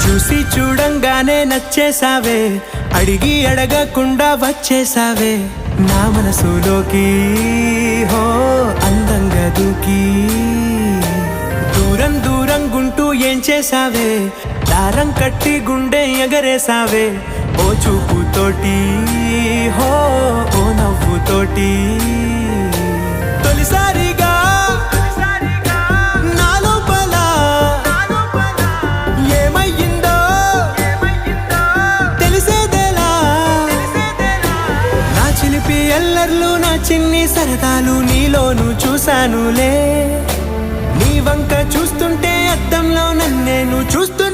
చూసి చూడంగానే నచ్చేసావే, అడిగి అడగకుండా వచ్చేసావే నా మనసులోకి. హో అందంగా దూకి దూరం దూరం గుంటూ ఏం చేసావే, దారం కట్టి గుండె ఎగరేసావే ఓ చూపుతోటి. హో ఓ నవ్వుతోటి తొలిసారిగా నా లోపల ఏమయ్యిందో తెలిసేదేలా. నా చిలిపి ఎల్లర్లు నా చిన్ని సరదాలు నీలోను చూశానులే. నీ వంక చూస్తుంటే అద్దంలో నన్నేను చూస్తూ